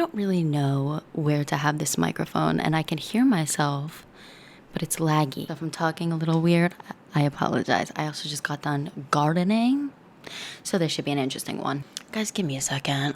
don't really know where to have this microphone, and I can hear myself, but it's laggy. So if I'm talking a little weird, I apologize. I also just got done gardening, so this should be an interesting one. Guys, give me a second.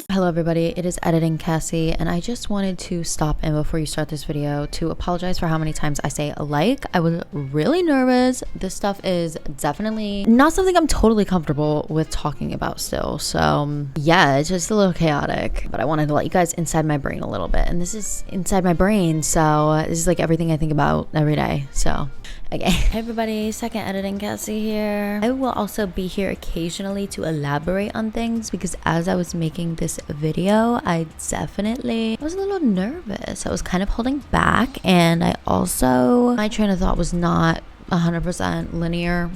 Hello everybody, it is Editing Cassie, and I just wanted to stop in before you start this video to apologize for how many times I say like. I was really nervous. This stuff is definitely not something I'm totally comfortable with talking about still, so yeah, it's just a little chaotic, but I wanted to let you guys inside my brain a little bit, and this is inside my brain, so this is like everything I think about every day. So okay. Hey everybody, second Editing Cassie here. I will also be here occasionally to elaborate on things because as I was making this video, I was a little nervous. I was kind of holding back, and my train of thought was not 100% linear,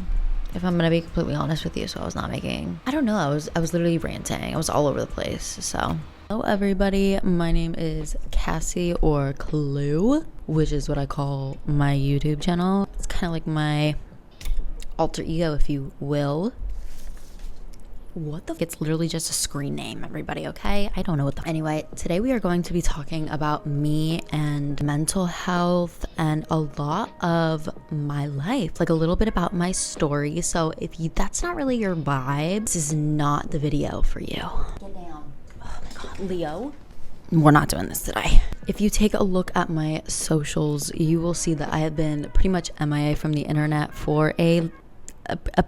if I'm gonna be completely honest with you. So I was not making, I don't know, I was literally ranting. I was all over the place. So hello everybody, my name is Cassie, or Clu, which is what I call my YouTube channel. It's kind of like my alter ego, if you will. What the f? It's literally just a screen name, everybody, okay? I don't know what the anyway, today we are going to be talking about me and mental health and a lot of my life, like a little bit about my story. So if that's not really your vibe, this is not the video for you. Get down. Oh my god, Leo. We're not doing this today. If you take a look at my socials, you will see that I have been pretty much MIA from the internet for a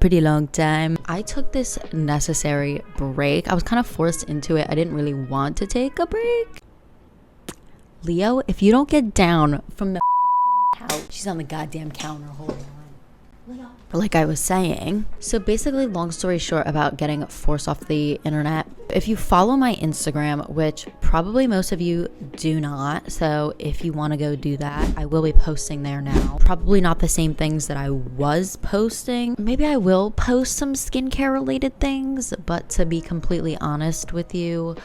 pretty long time. I took this necessary break. I was kind of forced into it. I didn't really want to take a break. Leo, if you don't get down from the couch, she's on the goddamn counter holding on. Leo. Like I was saying, so basically, long story short about getting forced off the internet, if you follow my Instagram, which probably most of you do not, so if you want to go do that, I will be posting there now. Probably not the same things that I was posting. Maybe I will post some skincare related things, but to be completely honest with you,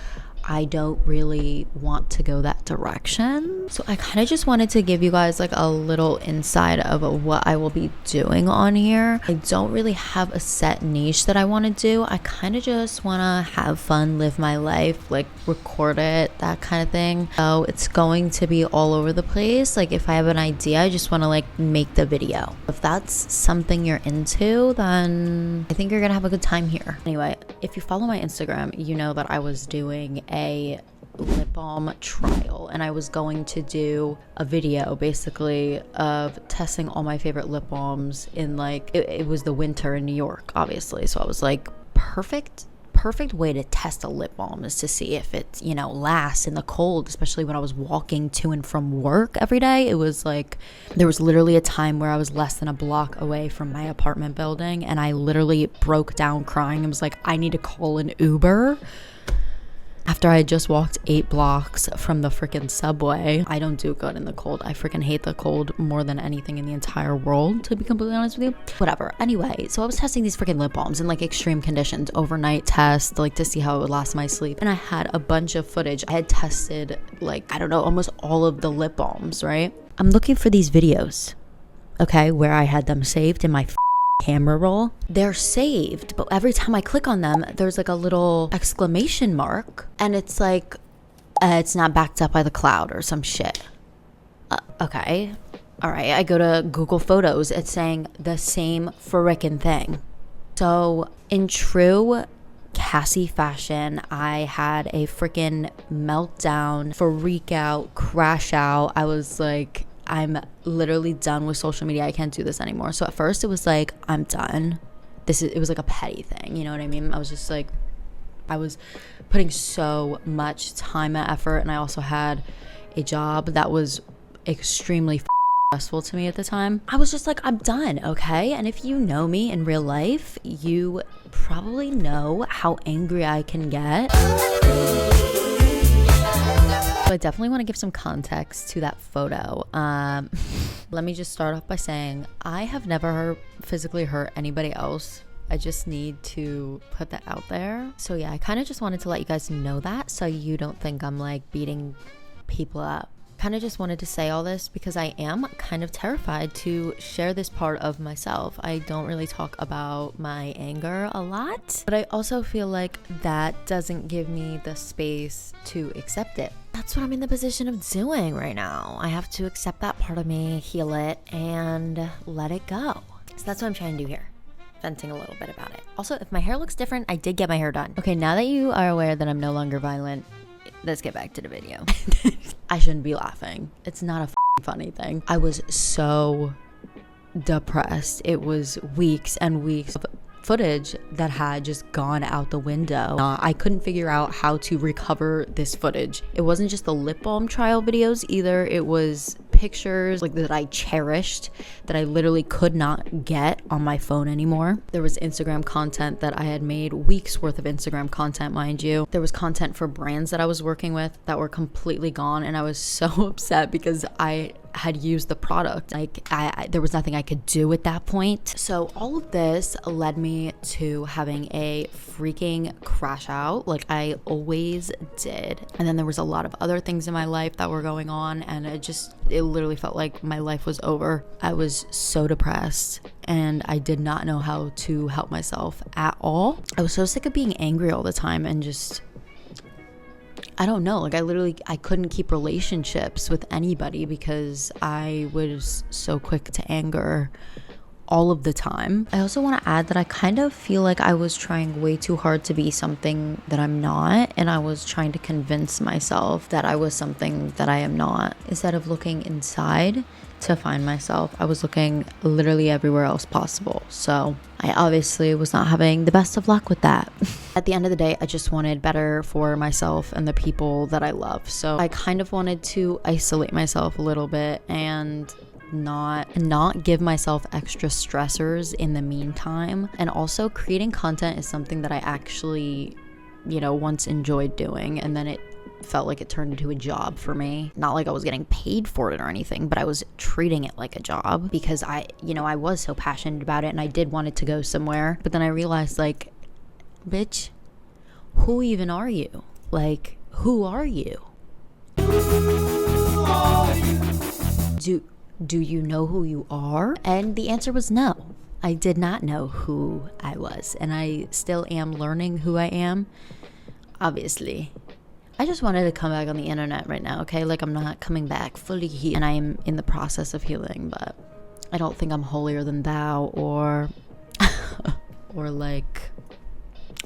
I don't really want to go that direction. So I kind of just wanted to give you guys like a little insight of what I will be doing on here. I don't really have a set niche that I want to do. I kind of just want to have fun, live my life, like record it, that kind of thing. So it's going to be all over the place. Like if I have an idea, I just want to like make the video. If that's something you're into, then I think you're gonna have a good time here. Anyway, if you follow my Instagram, you know that I was doing a lip balm trial, and I was going to do a video basically of testing all my favorite lip balms in like it was the winter in New York, obviously. So I was like, perfect way to test a lip balm is to see if it, you know, lasts in the cold, especially when I was walking to and from work every day. It was like there was literally a time where I was less than a block away from my apartment building, and I literally broke down crying and was like, I need to call an Uber. After I had just walked 8 blocks from the freaking subway. I don't do good in the cold. I freaking hate the cold more than anything in the entire world, to be completely honest with you. Whatever. Anyway, so I was testing these freaking lip balms in like extreme conditions, overnight test, like to see how it would last my sleep. And I had a bunch of footage. I had tested like, I don't know, almost all of the lip balms, right? I'm looking for these videos, okay, where I had them saved in my camera roll. They're saved, but every time I click on them, there's like a little exclamation mark, and it's like it's not backed up by the cloud or some shit. Okay, all right, I go to Google Photos, it's saying the same frickin' thing. So in true Cassie fashion, I had a freaking meltdown, freak out, crash out. I was like, I'm literally done with social media. I can't do this anymore. So at first it was like, I'm done. It was like a petty thing. You know what I mean? I was just like, I was putting so much time and effort. And I also had a job that was extremely stressful to me at the time. I was just like, I'm done. Okay. And if you know me in real life, you probably know how angry I can get. So I definitely want to give some context to that photo. Let me just start off by saying I have never physically hurt anybody else. I just need to put that out there. So yeah, I kind of just wanted to let you guys know that, so you don't think I'm like beating people up Kind of just wanted to say all this because I am kind of terrified to share this part of myself. I don't really talk about my anger a lot, but I also feel like that doesn't give me the space to accept it. That's what I'm in the position of doing right now. I have to accept that part of me, heal it, and let it go. So that's what I'm trying to do here. Venting a little bit about it. Also, if my hair looks different, I did get my hair done. Okay, now that you are aware that I'm no longer violent, let's get back to the video. I shouldn't be laughing. It's not a funny thing. I was so depressed. It was weeks and weeks of footage that had just gone out the window. I couldn't figure out how to recover this footage. It wasn't just the lip balm trial videos either. It was pictures like that I cherished that I literally could not get on my phone anymore. There was Instagram content that I had made, weeks worth of Instagram content, mind you. There was content for brands that I was working with that were completely gone, and I was so upset because I had used the product. Like there was nothing I could do at that point. So all of this led me to having a freaking crash out, like I always did. And then there was a lot of other things in my life that were going on, and it literally felt like my life was over. I was so depressed and I did not know how to help myself at all. I was so sick of being angry all the time and just, I don't know, like I couldn't keep relationships with anybody because I was so quick to anger all of the time. I also want to add that I kind of feel like I was trying way too hard to be something that I'm not, and I was trying to convince myself that I was something that I am not. Instead of looking inside to find myself, I was looking literally everywhere else possible. So I obviously was not having the best of luck with that. At the end of the day, I just wanted better for myself and the people that I love. So I kind of wanted to isolate myself a little bit and not give myself extra stressors in the meantime. And also, creating content is something that I actually, once enjoyed doing, and then it felt like it turned into a job for me. Not like I was getting paid for it or anything, but I was treating it like a job because I was so passionate about it and I did want it to go somewhere. But then I realized, like, bitch, who even are you? Like, who are you? Do you know who you are? And the answer was no. I did not know who I was, and I still am learning who I am, obviously. I just wanted to come back on the internet right now, okay? Like, I'm not coming back fully healed, and I am in the process of healing, but I don't think I'm holier than thou or like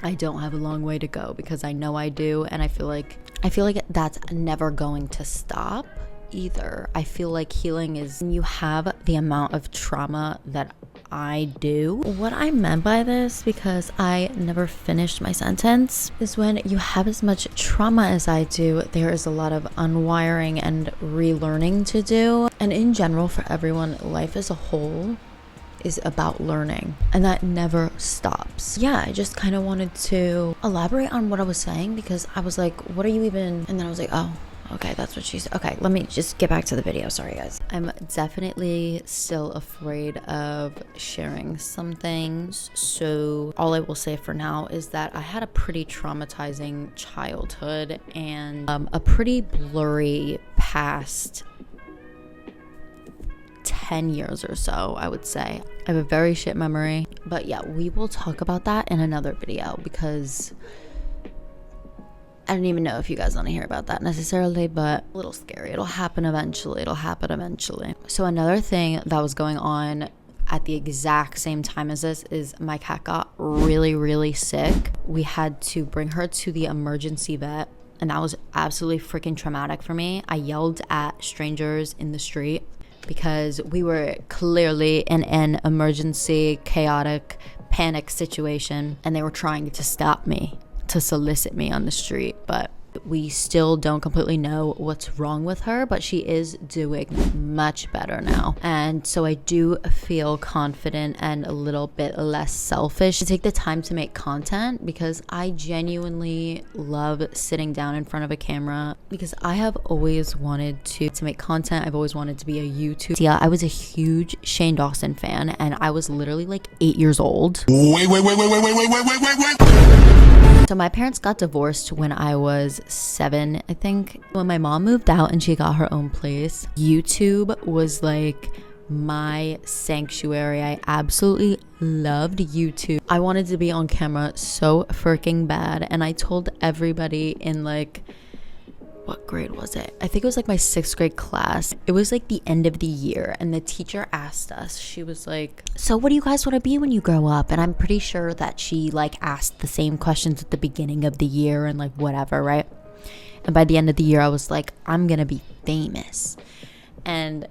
I don't have a long way to go, because I know I do, and I feel like that's never going to stop either. I feel like healing is when you have the amount of trauma that I do. What I meant by this, because I never finished my sentence, is when you have as much trauma as I do, there is a lot of unwiring and relearning to do. And in general, for everyone, life as a whole is about learning, and that never stops. Yeah, I just kind of wanted to elaborate on what I was saying, because I was like, what are you even? And then I was like, oh, okay, that's what she said. Okay, let me just get back to the video. Sorry, guys. I'm definitely still afraid of sharing some things. So all I will say for now is that I had a pretty traumatizing childhood and a pretty blurry past 10 years or so, I would say. I have a very shit memory. But yeah, we will talk about that in another video, because I don't even know if you guys want to hear about that necessarily, but a little scary. It'll happen eventually. So another thing that was going on at the exact same time as this is my cat got really, really sick. We had to bring her to the emergency vet, and that was absolutely freaking traumatic for me. I yelled at strangers in the street because we were clearly in an emergency, chaotic, panic situation, and they were trying to stop me, to solicit me on the street. But we still don't completely know what's wrong with her, but she is doing much better now. And so I do feel confident and a little bit less selfish to take the time to make content, because I genuinely love sitting down in front of a camera, because I have always wanted to make content. I've always wanted to be a YouTuber. Yeah, I was a huge Shane Dawson fan, and I was literally like 8 years old. Wait. So my parents got divorced when I was 7, I think. When my mom moved out and she got her own place, YouTube was like my sanctuary. I absolutely loved YouTube. I wanted to be on camera so freaking bad, and I told everybody in like, what grade was it? I think it was like my 6th grade class. It was like the end of the year, and the teacher asked us, she was like, so what do you guys want to be when you grow up? And I'm pretty sure that she like asked the same questions at the beginning of the year and like whatever, right? And by the end of the year, I was like, I'm gonna be famous. And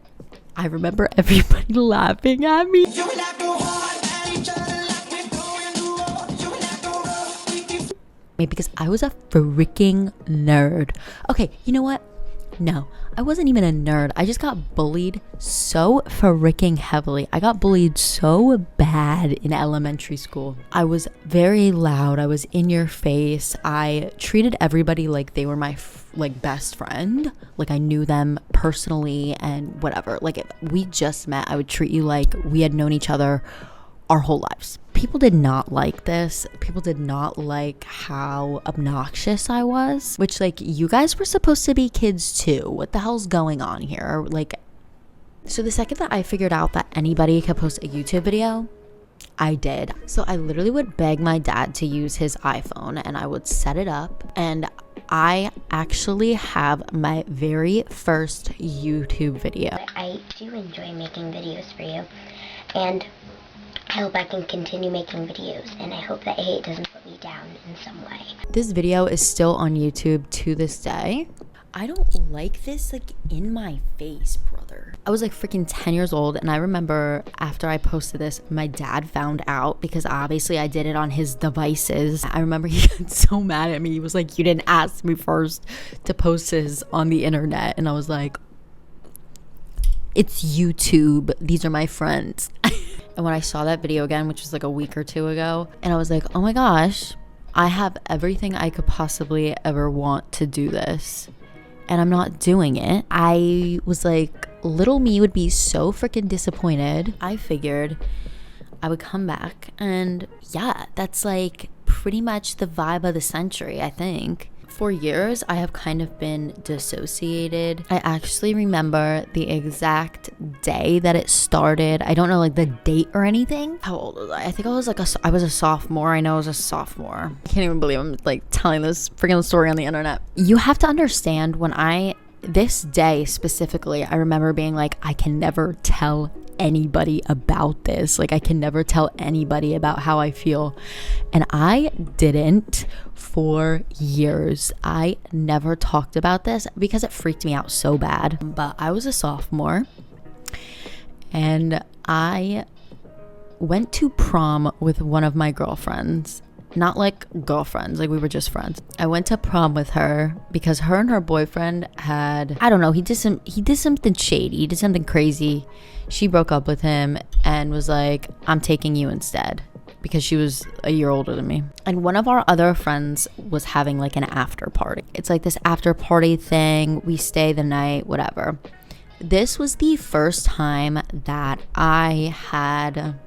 I remember everybody laughing at me. Because I was a freaking nerd. Okay, you know what? No, I wasn't even a nerd. I just got bullied so freaking heavily. I got bullied so bad in elementary school. I was very loud. I was in your face. I treated everybody like they were my best friend. Like I knew them personally and whatever. Like if we just met, I would treat you like we had known each other our whole lives. People did not like this. People did not like how obnoxious I was, which like you guys were supposed to be kids too. What the hell's going on here? Like, so the second that I figured out that anybody could post a YouTube video, I did. So I literally would beg my dad to use his iPhone and I would set it up, and I actually have my very first YouTube video. I do enjoy making videos for you, and I hope I can continue making videos, and I hope that hate doesn't put me down in some way. This video is still on YouTube to this day. I don't like this like in my face, brother. I was like freaking 10 years old, and I remember after I posted this, my dad found out because obviously I did it on his devices. I remember he got so mad at me. He was like, you didn't ask me first to post this on the internet. And I was like, it's YouTube. These are my friends. And when I saw that video again, which was like a week or 2 ago, and I was like, oh my gosh, I have everything I could possibly ever want to do this, and I'm not doing it. I was like, little me would be so freaking disappointed. I figured I would come back, and yeah, that's like pretty much the vibe of the century, I think. For years, I have kind of been dissociated. I actually remember the exact day that it started. I don't know like the date or anything. How old was I? I think I was like I was a sophomore. I know I was a sophomore. I can't even believe I'm like telling this freaking story on the internet. You have to understand, this day specifically, I remember being like, I can never tell anybody about this. Like I can never tell anybody about how I feel. And I didn't for years. I never talked about this because it freaked me out so bad. But I was a sophomore, and I went to prom with one of my girlfriends. Not like girlfriends, like we were just friends. I went to prom with her because her and her boyfriend had, I don't know, he did something shady, he did something crazy. She broke up with him and was like, I'm taking you instead, because she was a year older than me. And one of our other friends was having like an after party. It's like this after party thing. We stay the night, whatever. This was the first time that I had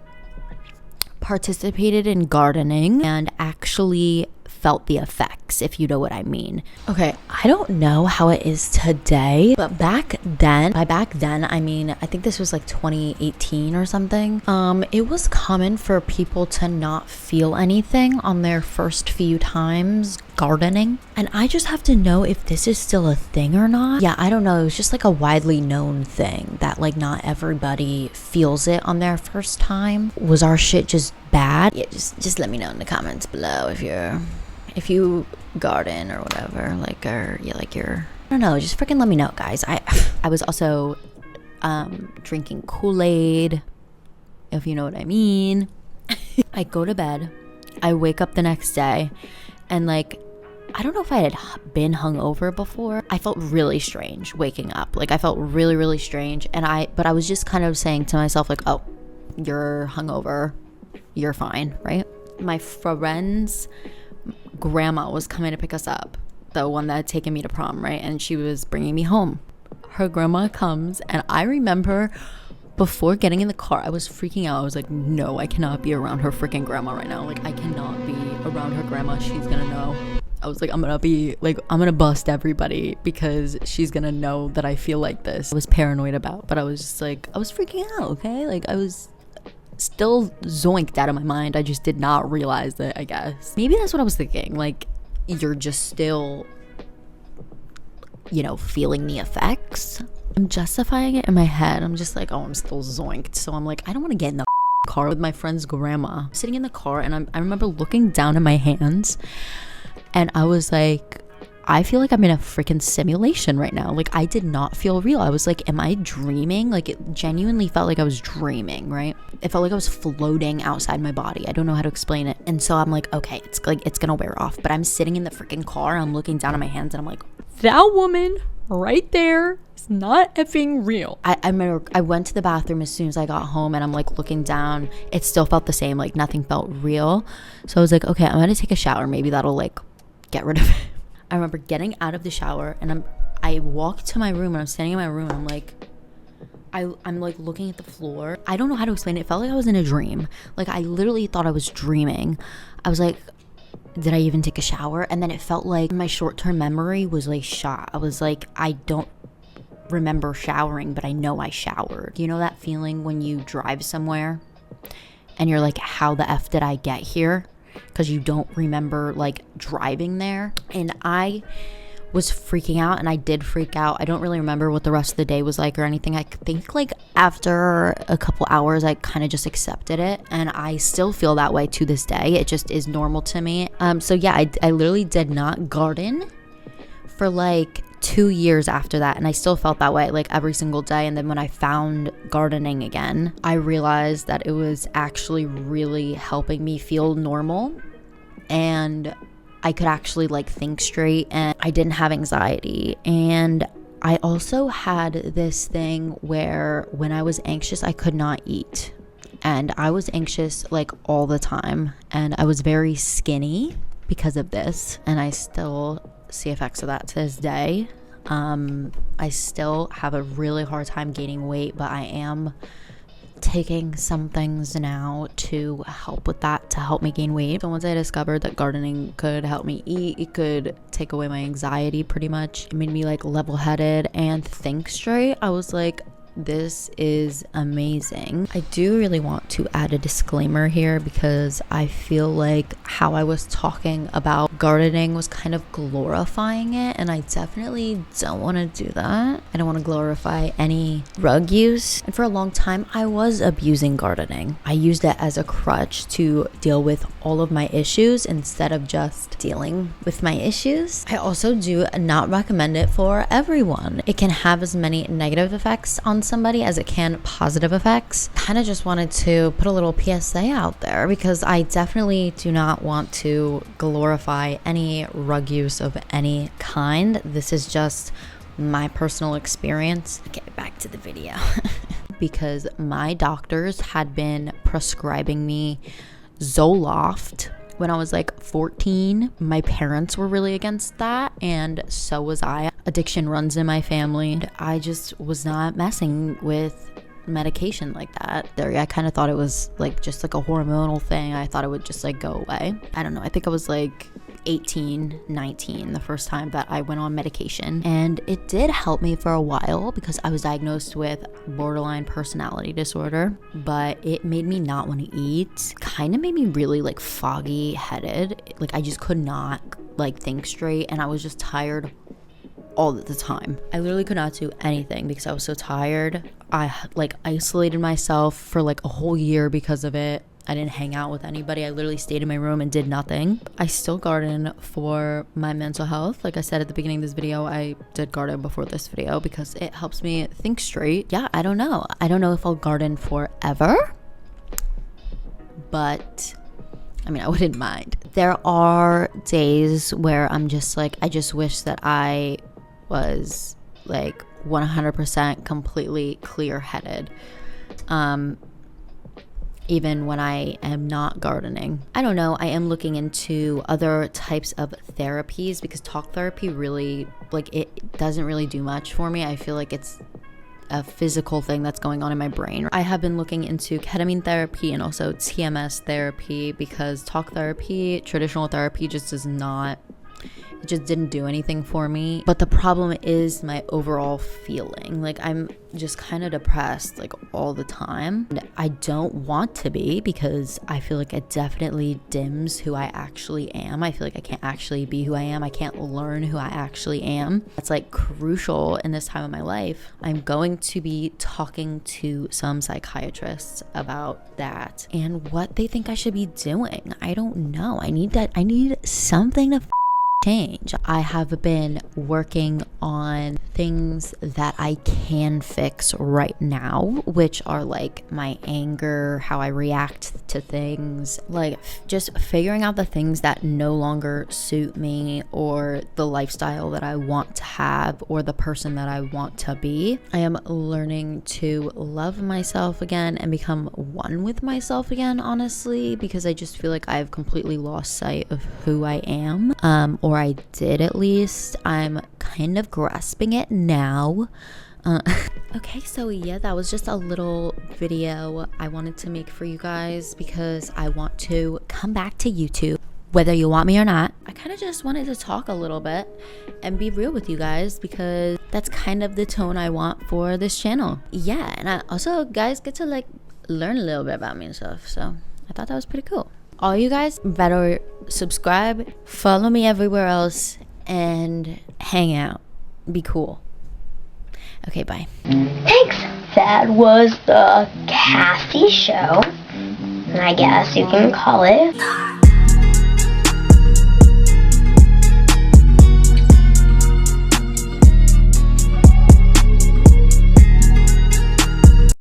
participated in gardening and actually felt the effects, if you know what I mean. Okay, I don't know how it is today, but back then, I mean, I think this was like 2018 or something. It was common for people to not feel anything on their first few times gardening. And I just have to know if this is still a thing or not. Yeah, I don't know. It was just like a widely known thing that like not everybody feels it on their first time. Was our shit just bad? Yeah, just let me know in the comments below if you garden or whatever, like, or yeah, like I don't know, just freaking let me know, guys. I was also drinking Kool-Aid, if you know what I mean. I go to bed, I wake up the next day, and like, I don't know if I had been hungover before. I felt really strange waking up. Like I felt really, really strange. But I was just kind of saying to myself like, oh, you're hungover, you're fine, right? My friend's grandma was coming to pick us up, the one that had taken me to prom, right? And she was bringing me home. Her grandma comes, and I remember before getting in the car, I was freaking out. I was like, no, I cannot be around her freaking grandma right now. Like, I cannot be around her grandma. She's gonna know. I was like, I'm gonna bust everybody because she's gonna know that I feel like this. I was paranoid about, but I was just like, I was freaking out, okay? Like, I was still zoinked out of my mind. I just did not realize that, I guess. Maybe that's what I was thinking. Like, you're just still, you know, feeling the effects. I'm justifying it in my head. I'm just like, oh, I'm still zoinked. So I'm like, I don't want to get in the car with my friend's grandma. Sitting in the car, and I remember looking down at my hands, and I was like, I feel like I'm in a freaking simulation right now. Like, I did not feel real. I was like, am I dreaming? Like, it genuinely felt like I was dreaming, right? It felt like I was floating outside my body. I don't know how to explain it. And so I'm like, okay, it's gonna wear off. But I'm sitting in the freaking car, I'm looking down at my hands, and I'm like, that woman right there is not effing real. I remember I went to the bathroom as soon as I got home, and I'm like looking down. It still felt the same, like nothing felt real. So I was like, okay, I'm gonna take a shower. Maybe that'll like get rid of it. I remember getting out of the shower, and I walked to my room, and I'm standing in my room, and I'm like, I'm like looking at the floor. I don't know how to explain it. It felt like I was in a dream. Like, I literally thought I was dreaming. I was like, did I even take a shower? And then it felt like my short-term memory was like shot. I was like, I don't remember showering, but I know I showered. You know that feeling when you drive somewhere and you're like, how the F did I get here? Because you don't remember like driving there. And I was freaking out, and I did freak out. I don't really remember what the rest of the day was like or anything. I think like after a couple hours I kind of just accepted it, and I still feel that way to this day. It just is normal to me. So yeah, I literally did not garden for like 2 years after that, and I still felt that way like every single day. And then when I found gardening again, I realized that it was actually really helping me feel normal, and I could actually like think straight, and I didn't have anxiety. And I also had this thing where when I was anxious, I could not eat, and I was anxious like all the time, and I was very skinny because of this, and I still see effects of that to this day. I still have a really hard time gaining weight, but I am taking some things now to help with that, to help me gain weight. So once I discovered that gardening could help me eat, it could take away my anxiety pretty much. It made me like level-headed and think straight. I was like, this is amazing. I do really want to add a disclaimer here, because I feel like how I was talking about gardening was kind of glorifying it, and I definitely don't want to do that. I don't want to glorify any drug use. And for a long time, I was abusing gardening. I used it as a crutch to deal with all of my issues instead of just dealing with my issues. I also do not recommend it for everyone. It can have as many negative effects on somebody as it can positive effects. Kind of just wanted to put a little PSA out there, because I definitely do not want to glorify any drug use of any kind. This is just my personal experience. Get back to the video. Because my doctors had been prescribing me Zoloft when I was like 14. My parents were really against that, and so was I. Addiction runs in my family. I just was not messing with medication like that. I kind of thought it was like just like a hormonal thing. I thought it would just like go away. I don't know. I think I was like 18, 19 the first time that I went on medication, and it did help me for a while because I was diagnosed with borderline personality disorder, but it made me not want to eat. Kind of made me really like foggy headed. Like, I just could not like think straight, and I was just tired all the time. I literally could not do anything because I was so tired. I like isolated myself for like a whole year because of it. I didn't hang out with anybody. I literally stayed in my room and did nothing. I still garden for my mental health. Like I said at the beginning of this video, I did garden before this video because it helps me think straight. Yeah, I don't know. I don't know if I'll garden forever, but I mean, I wouldn't mind. There are days where I'm just like, I just wish that I was like 100% completely clear-headed. Even when I am not gardening. I don't know, I am looking into other types of therapies because talk therapy really, like, it doesn't really do much for me. I feel like it's a physical thing that's going on in my brain. I have been looking into ketamine therapy and also TMS therapy because talk therapy, traditional therapy, just does not It just didn't do anything for me. But the problem is my overall feeling. Like, I'm just kind of depressed like all the time. And I don't want to be, because I feel like it definitely dims who I actually am. I feel like I can't actually be who I am. I can't learn who I actually am. That's like crucial in this time of my life. I'm going to be talking to some psychiatrists about that and what they think I should be doing. I don't know. I need something to change. I have been working on things that I can fix right now, which are like my anger, how I react to things, like just figuring out the things that no longer suit me, or the lifestyle that I want to have, or the person that I want to be. I am learning to love myself again and become one with myself again, honestly, because I just feel like I've completely lost sight of who I am, or I did at least. I'm kind of grasping it now. Okay, so yeah, that was just a little video I wanted to make for you guys, because I want to come back to YouTube whether you want me or not. I kind of just wanted to talk a little bit and be real with you guys, because that's kind of the tone I want for this channel. Yeah, and I also, guys, get to like learn a little bit about me and stuff, so I thought that was pretty cool. All you guys better subscribe, follow me everywhere else, and hang out. Be cool. Okay, bye. Thanks. That was the Cassie show, I guess you can call it.